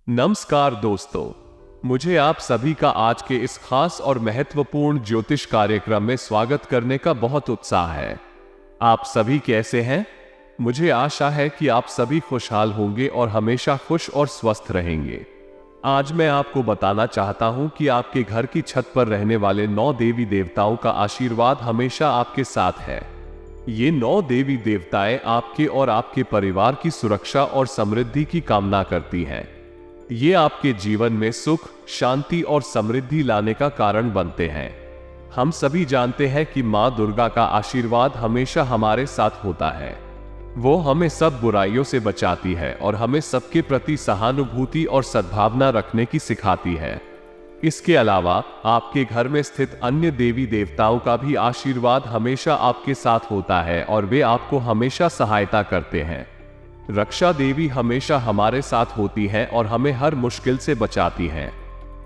नमस्कार दोस्तों, मुझे आप सभी का आज के इस खास और महत्वपूर्ण ज्योतिष कार्यक्रम में स्वागत करने का बहुत उत्साह है। आप सभी कैसे हैं? मुझे आशा है कि आप सभी खुशहाल होंगे और हमेशा खुश और स्वस्थ रहेंगे। आज मैं आपको बताना चाहता हूं कि आपके घर की छत पर रहने वाले 9 देवी देवताओं का आशीर्वाद हमेशा आपके साथ है। ये 9 देवी देवताएं आपके और आपके परिवार की सुरक्षा और समृद्धि की कामना करती हैं। ये आपके जीवन में सुख, शांति और समृद्धि लाने का कारण बनते हैं। हम सभी जानते हैं कि माँ दुर्गा का आशीर्वाद हमेशा हमारे साथ होता है। वो हमें सब बुराइयों से बचाती है और हमें सबके प्रति सहानुभूति और सद्भावना रखने की सिखाती है। इसके अलावा आपके घर में स्थित अन्य देवी देवताओं का भी आशीर्वाद हमेशा आपके साथ होता है और वे आपको हमेशा सहायता करते हैं। रक्षा देवी हमेशा हमारे साथ होती हैं और हमें हर मुश्किल से बचाती हैं।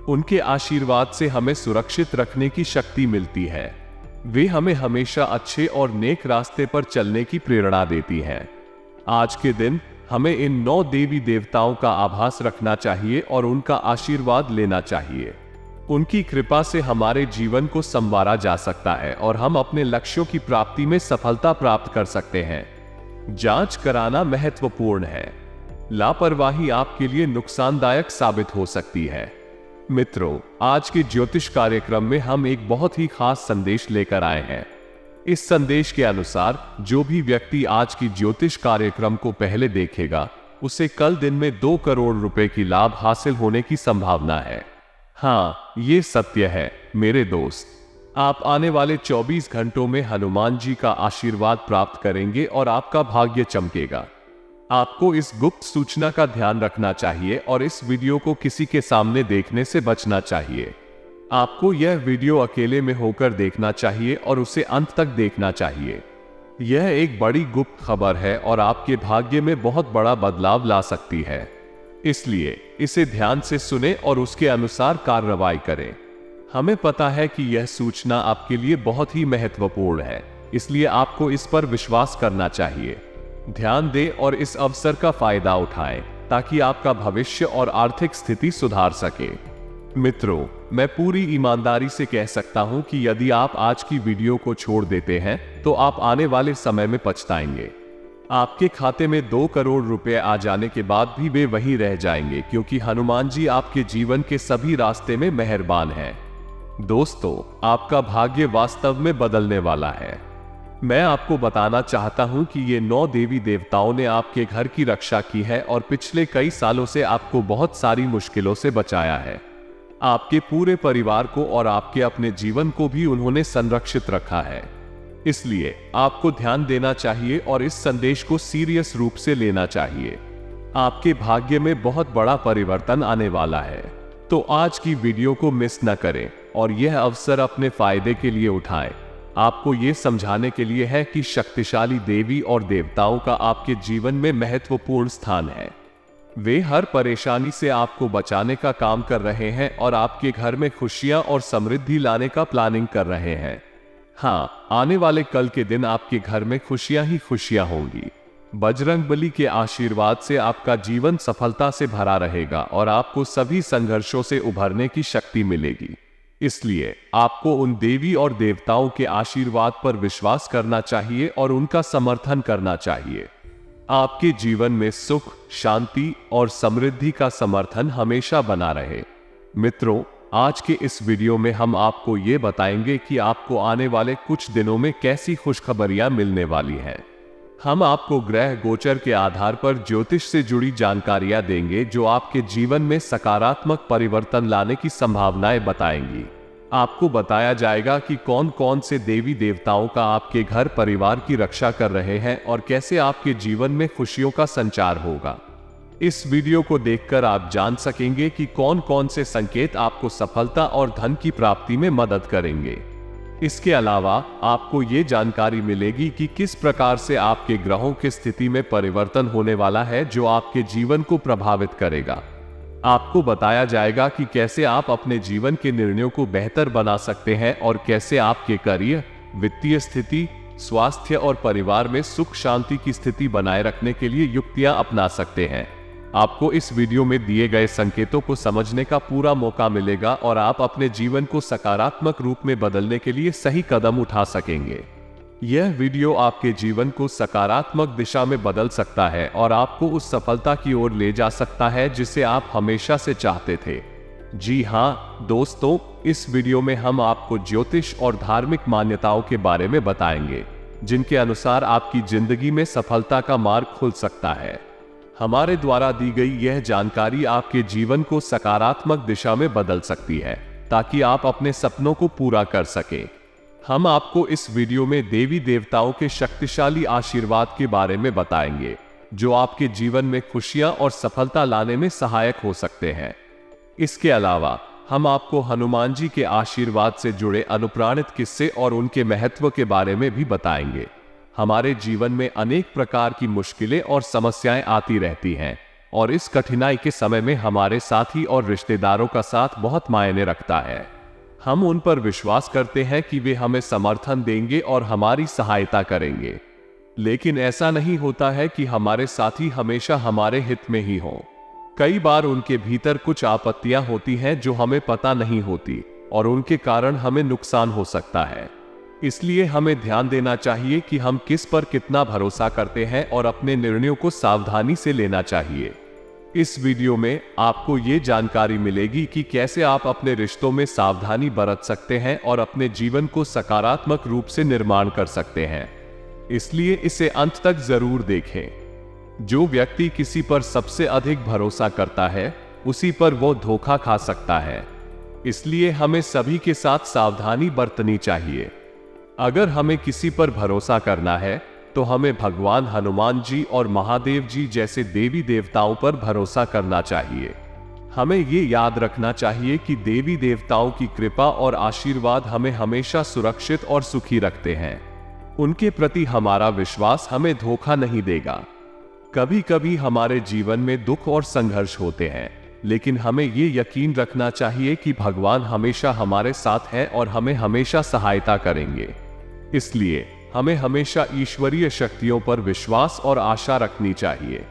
उनके आशीर्वाद से हमें सुरक्षित रखने की शक्ति मिलती है। वे हमें हमेशा अच्छे और नेक रास्ते पर चलने की प्रेरणा देती हैं। आज के दिन हमें इन 9 देवी देवताओं का आभास रखना चाहिए और उनका आशीर्वाद लेना चाहिए। उनकी कृपा से हमारे जीवन को संवारा जा सकता है और हम अपने लक्ष्यों की प्राप्ति में सफलता प्राप्त कर सकते हैं। जांच कराना महत्वपूर्ण है। लापरवाही आपके लिए नुकसानदायक साबित हो सकती है। मित्रों, आज के ज्योतिष कार्यक्रम में हम एक बहुत ही खास संदेश लेकर आए हैं। इस संदेश के अनुसार जो भी व्यक्ति आज की ज्योतिष कार्यक्रम को पहले देखेगा, उसे कल दिन में 2 करोड़ रुपए की लाभ हासिल होने की संभावना है। हाँ, ये सत्य है मेरे दोस्त। आप आने वाले 24 घंटों में हनुमान जी का आशीर्वाद प्राप्त करेंगे और आपका भाग्य चमकेगा। आपको इस गुप्त सूचना का ध्यान रखना चाहिए और इस वीडियो को किसी के सामने देखने से बचना चाहिए। आपको यह वीडियो अकेले में होकर देखना चाहिए और उसे अंत तक देखना चाहिए। यह एक बड़ी गुप्त खबर है और आपके भाग्य में बहुत बड़ा बदलाव ला सकती है। इसलिए इसे ध्यान से सुने और उसके अनुसार कार्रवाई करें। हमें पता है कि यह सूचना आपके लिए बहुत ही महत्वपूर्ण है, इसलिए आपको इस पर विश्वास करना चाहिए। ध्यान दें और इस अवसर का फायदा उठाएं ताकि आपका भविष्य और आर्थिक स्थिति सुधार सके। मित्रों, मैं पूरी ईमानदारी से कह सकता हूं कि यदि आप आज की वीडियो को छोड़ देते हैं तो आप आने वाले समय में पछताएंगे। आपके खाते में 2 करोड़ रुपए आ जाने के बाद भी वे वहीं रह जाएंगे, क्योंकि हनुमान जी आपके जीवन के सभी रास्ते में मेहरबान हैं। दोस्तों, आपका भाग्य वास्तव में बदलने वाला है। मैं आपको बताना चाहता हूं कि ये 9 देवी देवताओं ने आपके घर की रक्षा की है और पिछले कई सालों से आपको बहुत सारी मुश्किलों से बचाया है। आपके पूरे परिवार को और आपके अपने जीवन को भी उन्होंने संरक्षित रखा है। इसलिए आपको ध्यान देना चाहिए और इस संदेश को सीरियस रूप से लेना चाहिए। आपके भाग्य में बहुत बड़ा परिवर्तन आने वाला है। तो आज की वीडियो को मिस न करें और यह अवसर अपने फायदे के लिए उठाएं। आपको यह समझाने के लिए है कि शक्तिशाली देवी और देवताओं का आपके जीवन में महत्वपूर्ण स्थान है। वे हर परेशानी से आपको बचाने का काम कर रहे हैं और आपके घर में खुशियां और समृद्धि लाने का प्लानिंग कर रहे हैं। हाँ, आने वाले कल के दिन आपके घर में खुशियां ही खुशियां होंगी। बजरंगबली के आशीर्वाद से आपका जीवन सफलता से भरा रहेगा और आपको सभी संघर्षों से उभरने की शक्ति मिलेगी। इसलिए आपको उन देवी और देवताओं के आशीर्वाद पर विश्वास करना चाहिए और उनका समर्थन करना चाहिए। आपके जीवन में सुख, शांति और समृद्धि का समर्थन हमेशा बना रहे। मित्रों, आज के इस वीडियो में हम आपको ये बताएंगे कि आपको आने वाले कुछ दिनों में कैसी खुशखबरियां मिलने वाली हैं। हम आपको ग्रह गोचर के आधार पर ज्योतिष से जुड़ी जानकारियां देंगे जो आपके जीवन में सकारात्मक परिवर्तन लाने की संभावनाएं बताएंगी। आपको बताया जाएगा कि कौन कौन से देवी देवताओं का आपके घर परिवार की रक्षा कर रहे हैं और कैसे आपके जीवन में खुशियों का संचार होगा। इस वीडियो को देखकर आप जान सकेंगे कि कौन कौन से संकेत आपको सफलता और धन की प्राप्ति में मदद करेंगे। इसके अलावा आपको ये जानकारी मिलेगी कि किस प्रकार से आपके ग्रहों की स्थिति में परिवर्तन होने वाला है जो आपके जीवन को प्रभावित करेगा। आपको बताया जाएगा कि कैसे आप अपने जीवन के निर्णयों को बेहतर बना सकते हैं और कैसे आपके करियर, वित्तीय स्थिति, स्वास्थ्य और परिवार में सुख शांति की स्थिति बनाए रखने के लिए युक्तियां अपना सकते हैं। आपको इस वीडियो में दिए गए संकेतों को समझने का पूरा मौका मिलेगा और आप अपने जीवन को सकारात्मक रूप में बदलने के लिए सही कदम उठा सकेंगे। यह वीडियो आपके जीवन को सकारात्मक दिशा में बदल सकता है और आपको उस सफलता की ओर ले जा सकता है जिसे आप हमेशा से चाहते थे। जी हाँ दोस्तों, इस वीडियो में हम आपको ज्योतिष और धार्मिक मान्यताओं के बारे में बताएंगे, जिनके अनुसार आपकी जिंदगी में सफलता का मार्ग खुल सकता है। हमारे द्वारा दी गई यह जानकारी आपके जीवन को सकारात्मक दिशा में बदल सकती है, ताकि आप अपने सपनों को पूरा कर सकें। हम आपको इस वीडियो में देवी देवताओं के शक्तिशाली आशीर्वाद के बारे में बताएंगे, जो आपके जीवन में खुशियां और सफलता लाने में सहायक हो सकते हैं। इसके अलावा हम आपको हनुमान जी के आशीर्वाद से जुड़े अनुप्राणित किस्से और उनके महत्व के बारे में भी बताएंगे। हमारे जीवन में अनेक प्रकार की मुश्किलें और समस्याएं आती रहती हैं, और इस कठिनाई के समय में हमारे साथी और रिश्तेदारों का साथ बहुत मायने रखता है। हम उन पर विश्वास करते हैं कि वे हमें समर्थन देंगे और हमारी सहायता करेंगे, लेकिन ऐसा नहीं होता है कि हमारे साथी हमेशा हमारे हित में ही हों। कई बार उनके भीतर कुछ आपत्तियां होती हैं जो हमें पता नहीं होती, और उनके कारण हमें नुकसान हो सकता है। इसलिए हमें ध्यान देना चाहिए कि हम किस पर कितना भरोसा करते हैं और अपने निर्णयों को सावधानी से लेना चाहिए। इस वीडियो में आपको ये जानकारी मिलेगी कि कैसे आप अपने रिश्तों में सावधानी बरत सकते हैं और अपने जीवन को सकारात्मक रूप से निर्माण कर सकते हैं। इसलिए इसे अंत तक जरूर देखें। जो व्यक्ति किसी पर सबसे अधिक भरोसा करता है, उसी पर वो धोखा खा सकता है। इसलिए हमें सभी के साथ सावधानी बरतनी चाहिए। अगर हमें किसी पर भरोसा करना है तो हमें भगवान हनुमान जी और महादेव जी जैसे देवी देवताओं पर भरोसा करना चाहिए। हमें ये याद रखना चाहिए कि देवी देवताओं की कृपा और आशीर्वाद हमें हमेशा सुरक्षित और सुखी रखते हैं। उनके प्रति हमारा विश्वास हमें धोखा नहीं देगा। कभी कभी हमारे जीवन में दुख और संघर्ष होते हैं, लेकिन हमें ये यकीन रखना चाहिए कि भगवान हमेशा हमारे साथ हैं और हमें हमेशा सहायता करेंगे। इसलिए हमें हमेशा ईश्वरीय शक्तियों पर विश्वास और आशा रखनी चाहिए।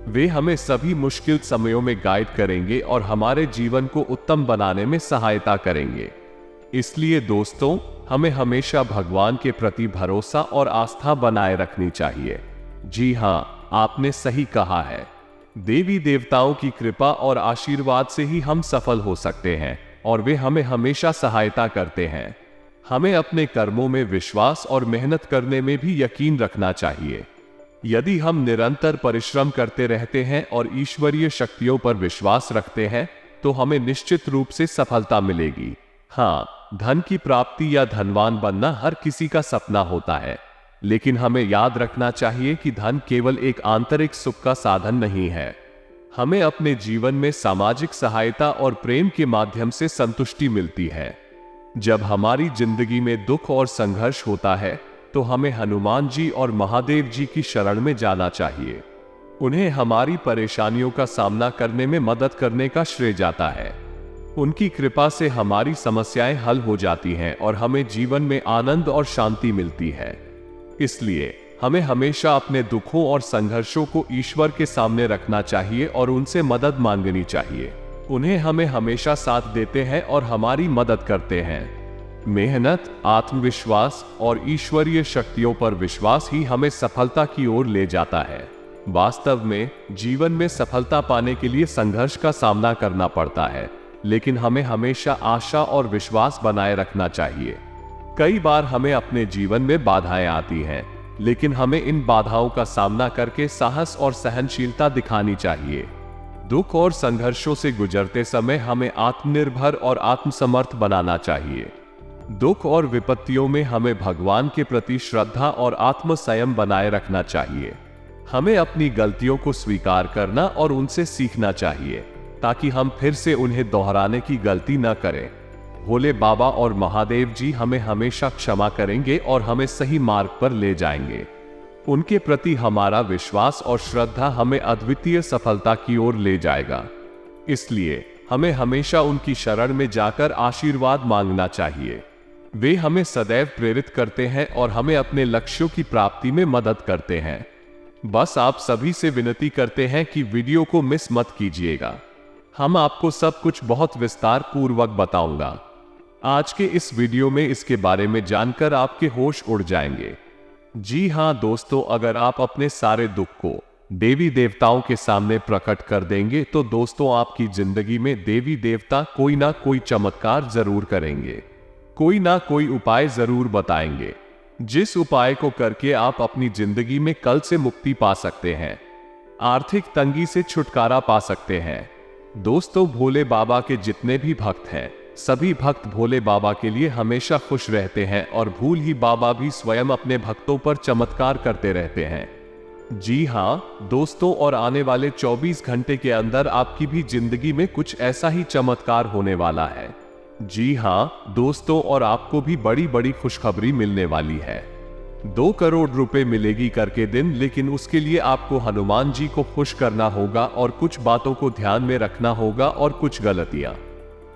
वे हमें सभी मुश्किल समयों में गाइड करेंगे और हमारे जीवन को उत्तम बनाने में सहायता करेंगे। इसलिए दोस्तों, हमें हमेशा भगवान के प्रति भरोसा और आस्था बनाए रखनी चाहिए। जी हाँ, आपने सही कहा है। देवी देवताओं की कृपा और आशीर्वाद से ही हम सफल हो सकते हैं, और वे हमें हमेशा सहायता करते हैं। हमें अपने कर्मों में विश्वास और मेहनत करने में भी यकीन रखना चाहिए। यदि हम निरंतर परिश्रम करते रहते हैं और ईश्वरीय शक्तियों पर विश्वास रखते हैं, तो हमें निश्चित रूप से सफलता मिलेगी। हाँ, धन की प्राप्ति या धनवान बनना हर किसी का सपना होता है, लेकिन हमें याद रखना चाहिए कि धन केवल एक आंतरिक सुख का साधन नहीं है। हमें अपने जीवन में सामाजिक सहायता और प्रेम के माध्यम से संतुष्टि मिलती है। जब हमारी जिंदगी में दुख और संघर्ष होता है, तो हमें हनुमान जी और महादेव जी की शरण में जाना चाहिए। उन्हें हमारी परेशानियों का सामना करने में मदद करने का श्रेय जाता है। उनकी कृपा से हमारी समस्याएं हल हो जाती हैं और हमें जीवन में आनंद और शांति मिलती है। इसलिए हमें हमेशा अपने दुखों और संघर्षों को ईश्वर के सामने रखना चाहिए और उनसे मदद मांगनी चाहिए। उन्हें हमें हमेशा साथ देते हैं और हमारी मदद करते हैं। मेहनत, आत्मविश्वास और ईश्वरीय शक्तियों पर विश्वास ही हमें सफलता की ओर ले जाता है। वास्तव में जीवन में सफलता पाने के लिए संघर्ष का सामना करना पड़ता है, लेकिन हमें हमेशा आशा और विश्वास बनाए रखना चाहिए। कई बार हमें अपने जीवन में बाधाएं आती हैं, लेकिन हमें इन बाधाओं का सामना करके साहस और सहनशीलता दिखानी चाहिए। दुख और संघर्षों से गुजरते समय हमें आत्मनिर्भर और आत्मसमर्थ बनाना चाहिए। दुख और विपत्तियों में हमें भगवान के प्रति श्रद्धा और आत्मसंयम बनाए रखना चाहिए। हमें अपनी गलतियों को स्वीकार करना और उनसे सीखना चाहिए, ताकि हम फिर से उन्हें दोहराने की गलती न करें। भोले बाबा और महादेव जी हमें हमेशा क्षमा करेंगे और हमें सही मार्ग पर ले जाएंगे। उनके प्रति हमारा विश्वास और श्रद्धा हमें अद्वितीय सफलता की ओर ले जाएगा। इसलिए हमें हमेशा उनकी शरण में जाकर आशीर्वाद मांगना चाहिए। वे हमें सदैव प्रेरित करते हैं और हमें अपने लक्ष्यों की प्राप्ति में मदद करते हैं। बस आप सभी से विनती करते हैं कि वीडियो को मिस मत कीजिएगा। हम आपको सब कुछ बहुत विस्तार पूर्वक बताऊंगा। आज के इस वीडियो में इसके बारे में जानकर आपके होश उड़ जाएंगे। जी हाँ दोस्तों, अगर आप अपने सारे दुख को देवी देवताओं के सामने प्रकट कर देंगे तो दोस्तों आपकी जिंदगी में देवी देवता कोई ना कोई चमत्कार जरूर करेंगे, कोई ना कोई उपाय जरूर बताएंगे, जिस उपाय को करके आप अपनी जिंदगी में कल से मुक्ति पा सकते हैं, आर्थिक तंगी से छुटकारा पा सकते हैं। दोस्तों, भोले बाबा के जितने भी भक्त हैं, सभी भक्त भोले बाबा के लिए हमेशा खुश रहते हैं और भूल ही बाबा भी स्वयं अपने भक्तों पर चमत्कार करते रहते हैं। जी हाँ दोस्तों, और आने वाले 24 घंटे के अंदर आपकी भी जिंदगी में कुछ ऐसा ही चमत्कार होने वाला है। जी हाँ दोस्तों, और आपको भी बड़ी बड़ी खुशखबरी मिलने वाली है। 2 करोड़ रुपए मिलेगी करके दिन, लेकिन उसके लिए आपको हनुमान जी को खुश करना होगा और कुछ बातों को ध्यान में रखना होगा और कुछ गलतियां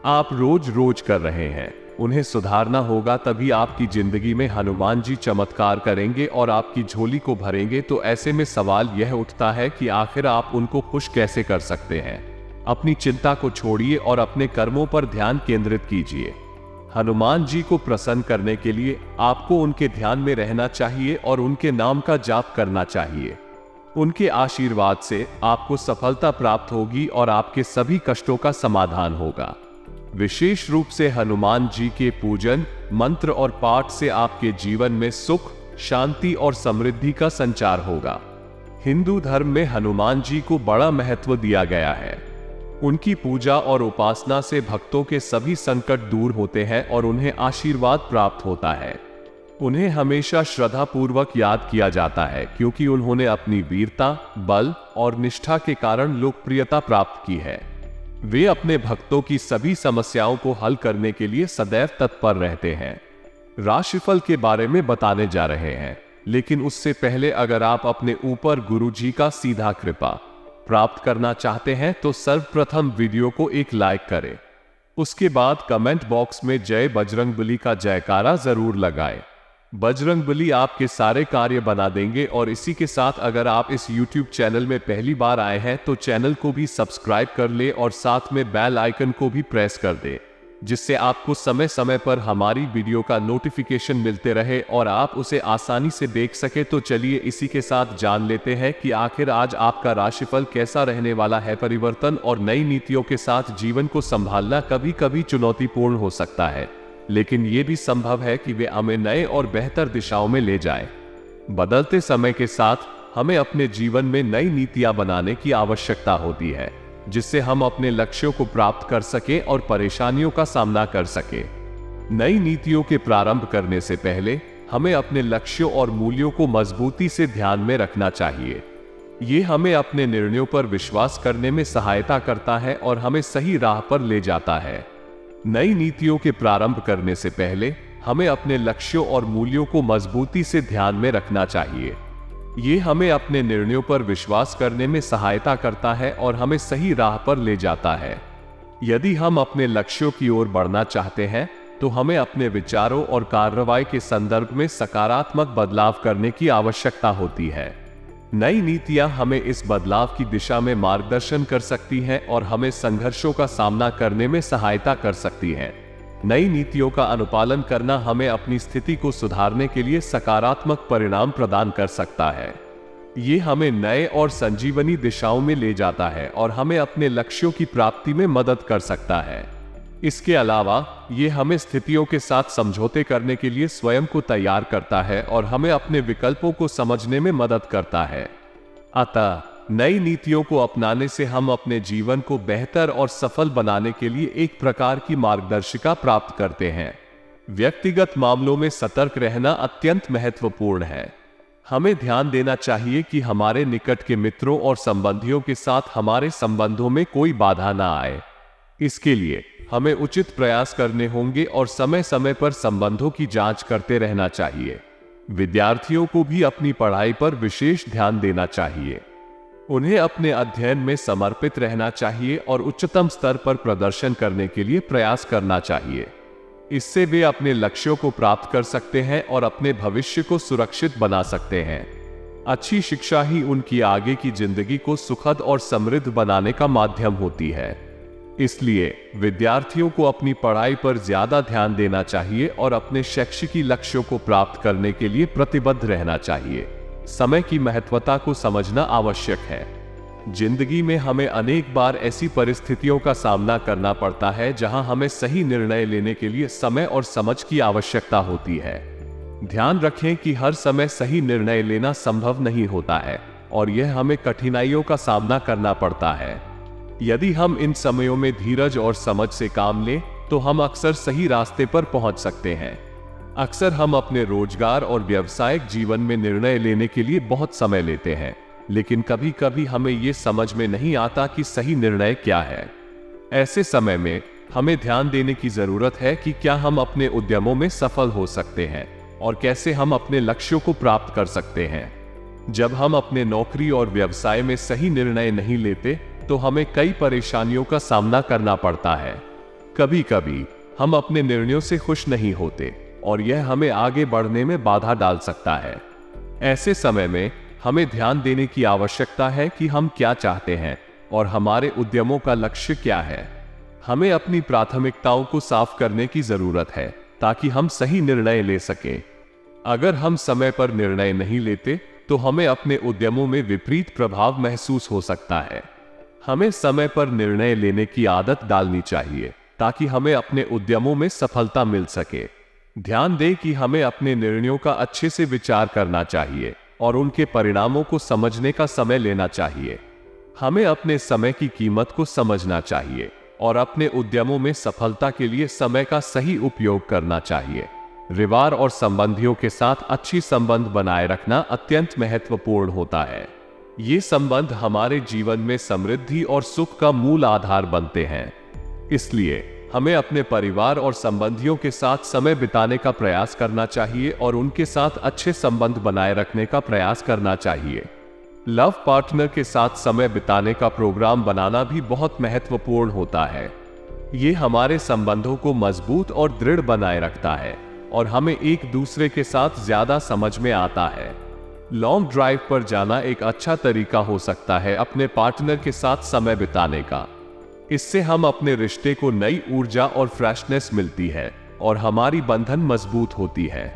आप रोज रोज कर रहे हैं उन्हें सुधारना होगा, तभी आपकी जिंदगी में हनुमान जी चमत्कार करेंगे और आपकी झोली को भरेंगे। तो ऐसे में सवाल यह उठता है कि आखिर आप उनको खुश कैसे कर सकते हैं। अपनी चिंता को छोड़िए और अपने कर्मों पर ध्यान केंद्रित कीजिए। हनुमान जी को प्रसन्न करने के लिए आपको उनके ध्यान में रहना चाहिए और उनके नाम का जाप करना चाहिए। उनके आशीर्वाद से आपको सफलता प्राप्त होगी और आपके सभी कष्टों का समाधान होगा। विशेष रूप से हनुमान जी के पूजन, मंत्र और पाठ से आपके जीवन में सुख, शांति और समृद्धि का संचार होगा। हिंदू धर्म में हनुमान जी को बड़ा महत्व दिया गया है। उनकी पूजा और उपासना से भक्तों के सभी संकट दूर होते हैं और उन्हें आशीर्वाद प्राप्त होता है। उन्हें हमेशा श्रद्धा पूर्वक याद किया जाता है क्योंकि उन्होंने अपनी वीरता, बल और निष्ठा के कारण लोकप्रियता प्राप्त की है। वे अपने भक्तों की सभी समस्याओं को हल करने के लिए सदैव तत्पर रहते हैं। राशिफल के बारे में बताने जा रहे हैं, लेकिन उससे पहले अगर आप अपने ऊपर गुरु जी का सीधा कृपा प्राप्त करना चाहते हैं तो सर्वप्रथम वीडियो को एक लाइक करें। उसके बाद कमेंट बॉक्स में जय बजरंगबली का जयकारा जरूर लगाएं। बजरंगबली आपके सारे कार्य बना देंगे। और इसी के साथ अगर आप इस YouTube चैनल में पहली बार आए हैं तो चैनल को भी सब्सक्राइब कर ले और साथ में बेल आइकन को भी प्रेस कर दे, जिससे आपको समय समय पर हमारी वीडियो का नोटिफिकेशन मिलते रहे और आप उसे आसानी से देख सके। तो चलिए इसी के साथ जान लेते हैं कि आखिर आज आपका राशिफल कैसा रहने वाला है। परिवर्तन और नई नीतियों के साथ जीवन को संभालना कभी कभी चुनौतीपूर्ण हो सकता है, लेकिन यह भी संभव है कि वे हमें नए और बेहतर दिशाओं में ले जाएं। बदलते समय के साथ हमें अपने जीवन में नई नीतियां बनाने की आवश्यकता होती है, जिससे हम अपने लक्ष्यों को प्राप्त कर सकें और परेशानियों का सामना कर सकें। नई नीतियों के प्रारंभ करने से पहले हमें अपने लक्ष्यों और मूल्यों को मजबूती से ध्यान में रखना चाहिए। ये हमें अपने निर्णयों पर विश्वास करने में सहायता करता है और हमें सही राह पर ले जाता है। नई नीतियों के प्रारंभ करने से पहले हमें अपने लक्ष्यों और मूल्यों को मजबूती से ध्यान में रखना चाहिए। ये हमें अपने निर्णयों पर विश्वास करने में सहायता करता है और हमें सही राह पर ले जाता है। यदि हम अपने लक्ष्यों की ओर बढ़ना चाहते हैं तो हमें अपने विचारों और कार्रवाई के संदर्भ में सकारात्मक बदलाव करने की आवश्यकता होती है। नई नीतियां हमें इस बदलाव की दिशा में मार्गदर्शन कर सकती हैं और हमें संघर्षों का सामना करने में सहायता कर सकती हैं। नई नीतियों का अनुपालन करना हमें अपनी स्थिति को सुधारने के लिए सकारात्मक परिणाम प्रदान कर सकता है। ये हमें नए और संजीवनी दिशाओं में ले जाता है और हमें अपने लक्ष्यों की प्राप्ति में मदद कर सकता है। इसके अलावा ये हमें स्थितियों के साथ समझौते करने के लिए स्वयं को तैयार करता है और हमें अपने विकल्पों को समझने में मदद करता है। अतः नई नीतियों को अपनाने से हम अपने जीवन को बेहतर और सफल बनाने के लिए एक प्रकार की मार्गदर्शिका प्राप्त करते हैं। व्यक्तिगत मामलों में सतर्क रहना अत्यंत महत्वपूर्ण है। हमें ध्यान देना चाहिए कि हमारे निकट के मित्रों और संबंधियों के साथ हमारे संबंधों में कोई बाधा ना आए। इसके लिए हमें उचित प्रयास करने होंगे और समय समय पर संबंधों की जांच करते रहना चाहिए। विद्यार्थियों को भी अपनी पढ़ाई पर विशेष ध्यान देना चाहिए। उन्हें अपने अध्ययन में समर्पित रहना चाहिए और उच्चतम स्तर पर प्रदर्शन करने के लिए प्रयास करना चाहिए। इससे वे अपने लक्ष्यों को प्राप्त कर सकते हैं और अपने भविष्य को सुरक्षित बना सकते हैं। अच्छी शिक्षा ही उनकी आगे की जिंदगी को सुखद और समृद्ध बनाने का माध्यम होती है। इसलिए विद्यार्थियों को अपनी पढ़ाई पर ज्यादा ध्यान देना चाहिए और अपने शैक्षिक लक्ष्यों को प्राप्त करने के लिए प्रतिबद्ध रहना चाहिए। समय की महत्वता को समझना आवश्यक है। जिंदगी में हमें अनेक बार ऐसी परिस्थितियों का सामना करना पड़ता है जहां हमें सही निर्णय लेने के लिए समय और समझ की आवश्यकता होती है। ध्यान रखें कि हर समय सही निर्णय लेना संभव नहीं होता है और यह हमें कठिनाइयों का सामना करना पड़ता है। यदि हम इन समयों में धीरज और समझ से काम लें तो हम अक्सर सही रास्ते पर पहुंच सकते हैं। अक्सर हम अपने रोजगार और व्यावसायिक जीवन में निर्णय लेने के लिए बहुत समय लेते हैं, लेकिन कभी कभी हमें यह समझ में नहीं आता कि सही निर्णय क्या है। ऐसे समय में हमें ध्यान देने की जरूरत है कि क्या हम अपने उद्यमों में सफल हो सकते हैं और कैसे हम अपने लक्ष्यों को प्राप्त कर सकते हैं। जब हम अपने नौकरी और व्यवसाय में सही निर्णय नहीं लेते तो हमें कई परेशानियों का सामना करना पड़ता है। कभी कभी हम अपने निर्णयों से खुश नहीं होते और यह हमें आगे बढ़ने में बाधा डाल सकता है। ऐसे समय में हमें ध्यान देने की आवश्यकता है कि हम क्या चाहते हैं और हमारे उद्यमों का लक्ष्य क्या है। हमें अपनी प्राथमिकताओं को साफ करने की जरूरत है ताकि हम सही निर्णय ले सकें। अगर हम समय पर निर्णय नहीं लेते तो हमें अपने उद्यमों में विपरीत प्रभाव महसूस हो सकता है। हमें समय पर निर्णय लेने की आदत डालनी चाहिए ताकि हमें अपने उद्यमों में सफलता मिल सके। ध्यान दें कि हमें अपने निर्णयों का अच्छे से विचार करना चाहिए और उनके परिणामों को समझने का समय लेना चाहिए। हमें अपने समय की कीमत को समझना चाहिए और अपने उद्यमों में सफलता के लिए समय का सही उपयोग करना चाहिए। परिवार और संबंधियों के साथ अच्छी संबंध बनाए रखना अत्यंत महत्वपूर्ण होता है। ये संबंध हमारे जीवन में समृद्धि और सुख का मूल आधार बनते हैं। इसलिए हमें अपने परिवार और संबंधियों के साथ समय बिताने का प्रयास करना चाहिए और उनके साथ अच्छे संबंध बनाए रखने का प्रयास करना चाहिए। लव पार्टनर के साथ समय बिताने का प्रोग्राम बनाना भी बहुत महत्वपूर्ण होता है। ये हमारे संबंधों को मजबूत और दृढ़ बनाए रखता है और हमें एक दूसरे के साथ ज्यादा समझ में आता है। लॉन्ग ड्राइव पर जाना एक अच्छा तरीका हो सकता है अपने पार्टनर के साथ समय बिताने का। इससे हम अपने रिश्ते को नई ऊर्जा और फ्रेशनेस मिलती है और हमारी बंधन मजबूत होती है।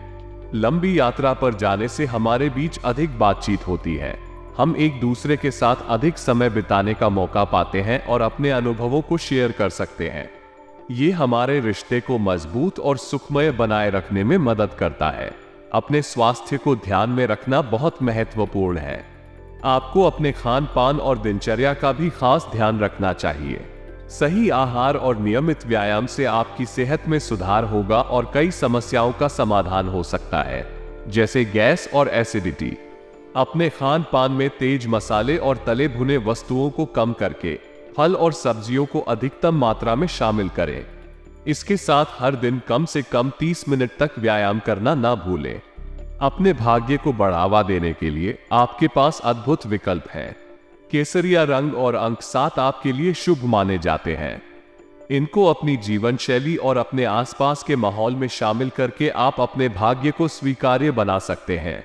लंबी यात्रा पर जाने से हमारे बीच अधिक बातचीत होती है। हम एक दूसरे के साथ अधिक समय बिताने का मौका पाते हैं और अपने अनुभवों को शेयर कर सकते हैं। ये हमारे रिश्ते को मजबूत और सुखमय बनाए रखने में मदद करता है। अपने स्वास्थ्य को ध्यान में रखना बहुत महत्वपूर्ण है। आपको अपने खान पान और दिनचर्या का भी खास ध्यान रखना चाहिए। सही आहार और नियमित व्यायाम से आपकी सेहत में सुधार होगा और कई समस्याओं का समाधान हो सकता है, जैसे गैस और एसिडिटी। अपने खान पान में तेज मसाले और तले भुने वस्तुओं को कम करके फल और सब्जियों को अधिकतम मात्रा में शामिल करें। इसके साथ हर दिन कम से कम 30 मिनट तक व्यायाम करना ना भूलें। अपने भाग्य को बढ़ावा देने के लिए आपके पास अद्भुत विकल्प हैं। केसरिया रंग और अंक 7 आपके लिए शुभ माने जाते हैं। इनको अपनी जीवन शैली और अपने आसपास के माहौल में शामिल करके आप अपने भाग्य को स्वीकार्य बना सकते हैं।